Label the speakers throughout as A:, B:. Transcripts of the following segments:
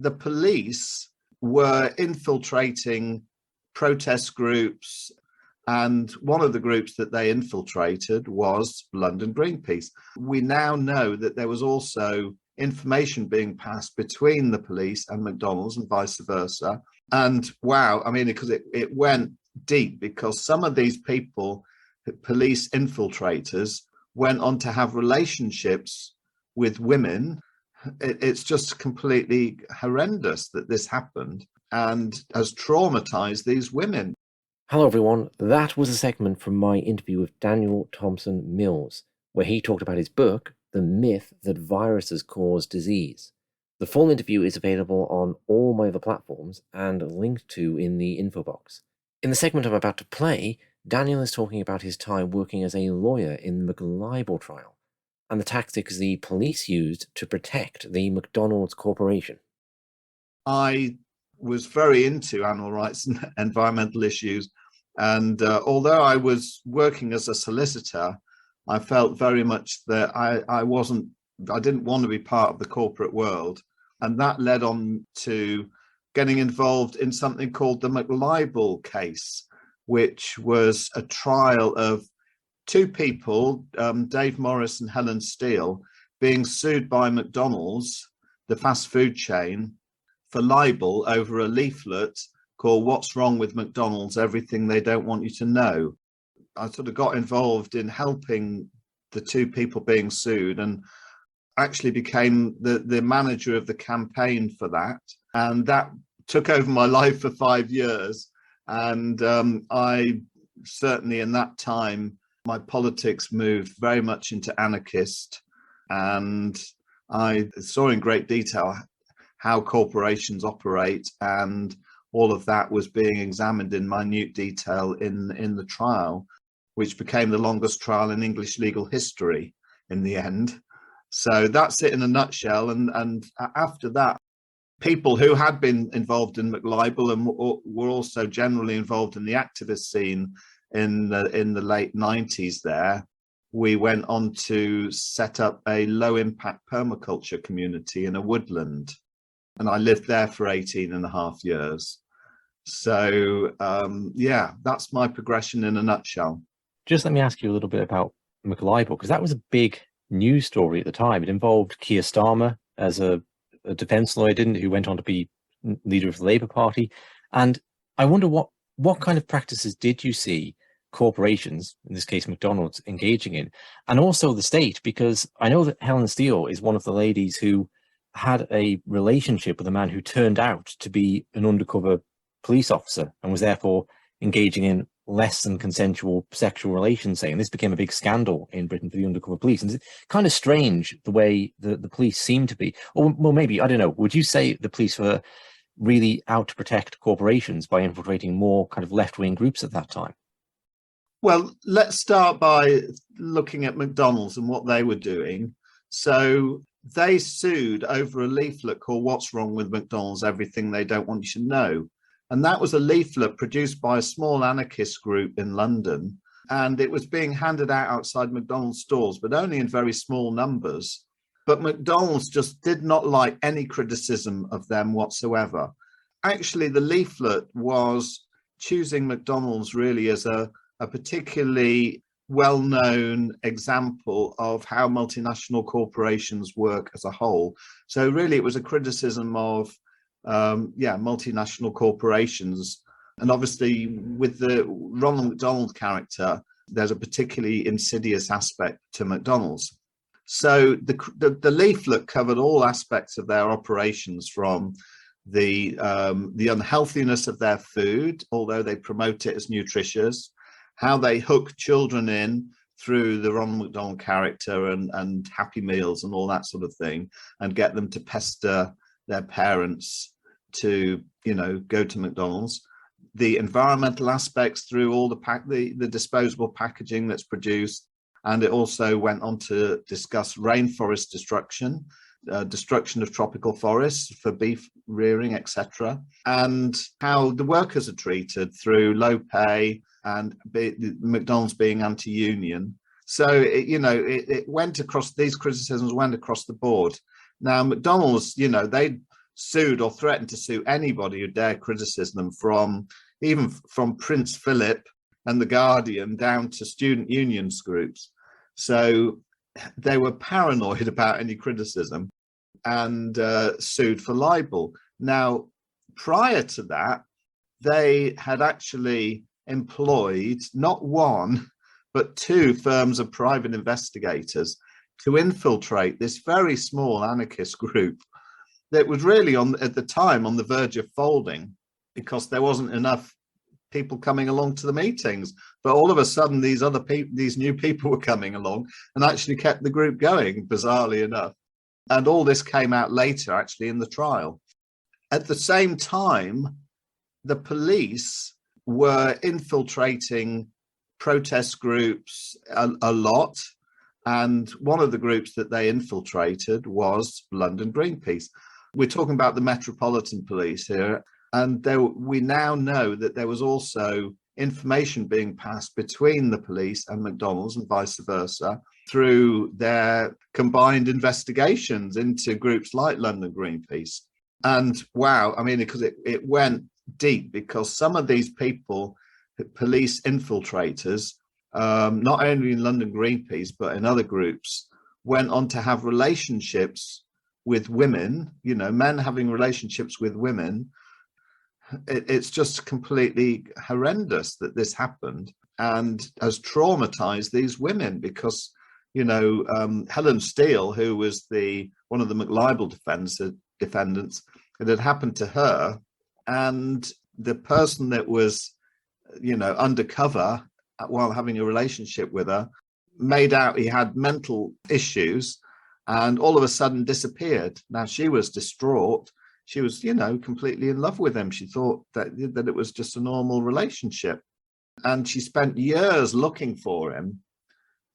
A: the police were infiltrating protest groups, and one of the groups that they infiltrated was London Greenpeace. We now know that there was also information being passed between the police and McDonald's and vice versa. And wow, I mean, because it went deep, because some of these people, police infiltrators, went on to have relationships with women. It's just completely horrendous that this happened and has traumatized these women.
B: Hello everyone, that was a segment from my interview with Daniel Thompson-Mills, where he talked about his book, The Myth That Viruses Cause Disease. The full interview is available on all my other platforms and linked to in the info box. In the segment I'm about to play, Daniel is talking about his time working as a lawyer in the McLibel trial and the tactics the police used to protect the McDonald's corporation.
A: I was very into animal rights and environmental issues, and although I was working as a solicitor, I felt very much that I didn't want to be part of the corporate world, and that led on to getting involved in something called the McLibel case, which was a trial of two people, Dave Morris and Helen Steele, being sued by McDonald's, the fast food chain, for libel over a leaflet called "What's Wrong with McDonald's? Everything They Don't Want You to Know." I sort of got involved in helping the two people being sued and actually became the manager of the campaign for that. And that took over my life for 5 years. And I certainly in that time, my politics moved very much into anarchist, and I saw in great detail how corporations operate, and all of that was being examined in minute detail in the trial, which became the longest trial in English legal history in the end. So that's it in a nutshell. And after that, people who had been involved in McLibel and were also generally involved in the activist scene in the late 90s there, we went on to set up a low impact permaculture community in a woodland. And I lived there for 18 and a half years. So, yeah, that's my progression in a nutshell.
C: Just let me ask you a little bit about McLibel, because that was a big news story at the time. It involved Keir Starmer as a defence lawyer, didn't it, who went on to be leader of the Labour Party. And I wonder what kind of practices did you see corporations, in this case McDonald's, engaging in, and also the state? Because I know that Helen Steele is one of the ladies who had a relationship with a man who turned out to be an undercover police officer and was therefore engaging in less than consensual sexual relations, saying this became a big scandal in Britain for the undercover police. And it's kind of strange the way the police seem to be, or well, maybe, I don't know, would you say the police were really out to protect corporations by infiltrating more kind of left-wing groups at that time?
A: Well, let's start by looking at McDonald's and what they were doing. So they sued over a leaflet called "What's Wrong with McDonald's? Everything They Don't Want You to Know." And that was a leaflet produced by a small anarchist group in London. And it was being handed out outside McDonald's stores, but only in very small numbers. But McDonald's just did not like any criticism of them whatsoever. Actually, the leaflet was choosing McDonald's really as a particularly well-known example of how multinational corporations work as a whole. So really, it was a criticism of multinational corporations. And obviously with the Ronald McDonald character, there's a particularly insidious aspect to McDonald's. So the leaflet covered all aspects of their operations, from the unhealthiness of their food, although they promote it as nutritious, how they hook children in through the Ronald McDonald character and Happy Meals and all that sort of thing, and get them to pester their parents to, go to McDonald's. The environmental aspects through all the disposable packaging that's produced. And it also went on to discuss rainforest destruction, destruction of tropical forests for beef rearing, etc., and how the workers are treated through low pay and McDonald's being anti-union. So it went across, these criticisms went across the board. Now McDonald's, they sued or threatened to sue anybody who dared criticize them, even from Prince Philip and The Guardian down to student unions groups. So they were paranoid about any criticism and sued for libel. Now, prior to that, they had actually employed not one, but two firms of private investigators to infiltrate this very small anarchist group that was really at the time on the verge of folding, because there wasn't enough people coming along to the meetings. But all of a sudden, these new people were coming along and actually kept the group going, bizarrely enough. And all this came out later, actually, in the trial. At the same time, the police were infiltrating protest groups a lot. And one of the groups that they infiltrated was London Greenpeace. We're talking about the Metropolitan Police here. And we now know that there was also information being passed between the police and McDonald's and vice versa through their combined investigations into groups like London Greenpeace. And wow, I mean, because it went deep, because some of these people, police infiltrators, not only in London Greenpeace, but in other groups, went on to have relationships with women, men having relationships with women. It's just completely horrendous that this happened, and has traumatized these women, because, Helen Steele, who was one of the McLibel defendants, it had happened to her, and the person that was, undercover while having a relationship with her made out he had mental issues and all of a sudden disappeared. Now, she was distraught. She was, completely in love with him. She thought that it was just a normal relationship. And she spent years looking for him.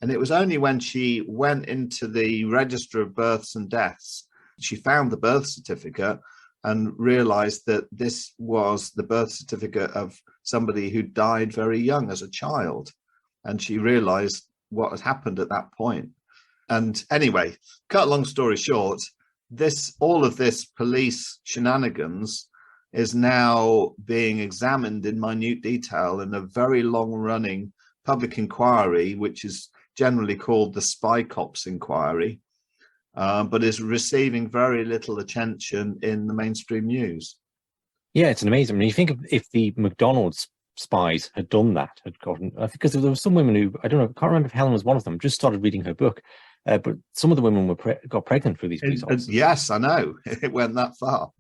A: And it was only when she went into the register of births and deaths, she found the birth certificate and realized that this was the birth certificate of somebody who died very young as a child. And she realized what had happened at that point. And anyway, cut a long story short, all of this police shenanigans is now being examined in minute detail in a very long-running public inquiry, which is generally called the Spy Cops Inquiry, but is receiving very little attention in the mainstream news.
C: Yeah, it's amazing. I mean, you think if the McDonald's spies had done that, because there were some women who, I don't know, I can't remember if Helen was one of them, just started reading her book. But some of the women got pregnant through these police officers.
A: Yes, I know. It went that far.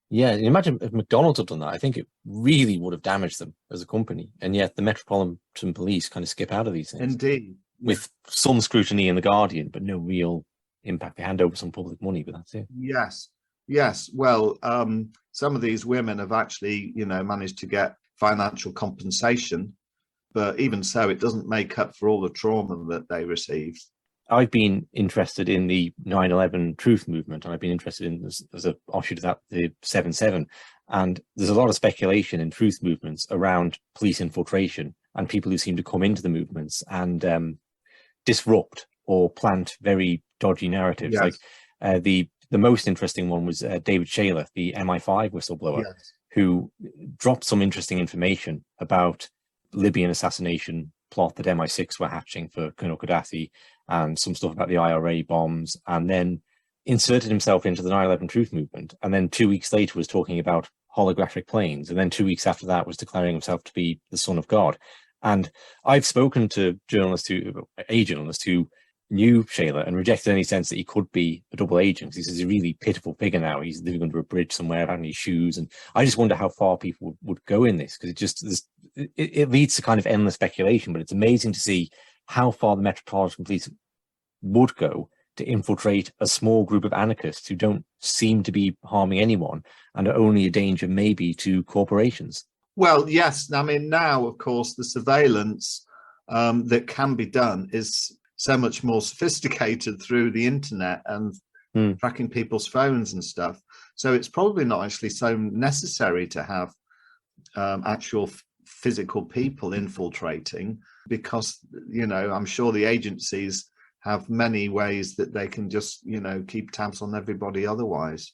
C: Yeah, imagine if McDonald's had done that. I think it really would have damaged them as a company. And yet the Metropolitan Police kind of skip out of these things.
A: Indeed.
C: With some scrutiny in The Guardian, but no real impact. They hand over some public money, but that's it.
A: Yes. Well, some of these women have actually, managed to get financial compensation. But even so, it doesn't make up for all the trauma that they received.
C: I've been interested in the 9/11 truth movement, and I've been interested in this as an offshoot of that, the 7/7. And there's a lot of speculation in truth movements around police infiltration and people who seem to come into the movements and disrupt or plant very dodgy narratives.
A: Yes.
C: Like the most interesting one was David Shayler, the MI5 whistleblower,
A: Yes.
C: who dropped some interesting information about Libyan assassination plot that MI6 were hatching for Colonel Gaddafi, and some stuff about the IRA bombs, and then inserted himself into the 9/11 truth movement. And then 2 weeks later was talking about holographic planes. And then 2 weeks after that was declaring himself to be the son of God. And I've spoken to a journalist who knew Shayler and rejected any sense that he could be a double agent. He says he's a really pitiful figure now. He's living under a bridge somewhere without any shoes. And I just wonder how far people would go in this, because it leads to kind of endless speculation. But it's amazing to see how far the Metropolitan Police would go to infiltrate a small group of anarchists who don't seem to be harming anyone and are only a danger maybe to corporations.
A: Well, yes. I mean, now, of course, the surveillance that can be done is so much more sophisticated through the internet and tracking people's phones and stuff. So it's probably not actually so necessary to have actual physical people infiltrating, because, I'm sure the agencies have many ways that they can just, keep tabs on everybody otherwise.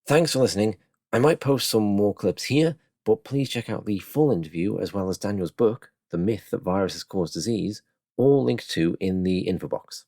B: Thanks for listening. I might post some more clips here, but please check out the full interview as well as Daniel's book, The Myth That Viruses Cause Disease, all linked to in the info box.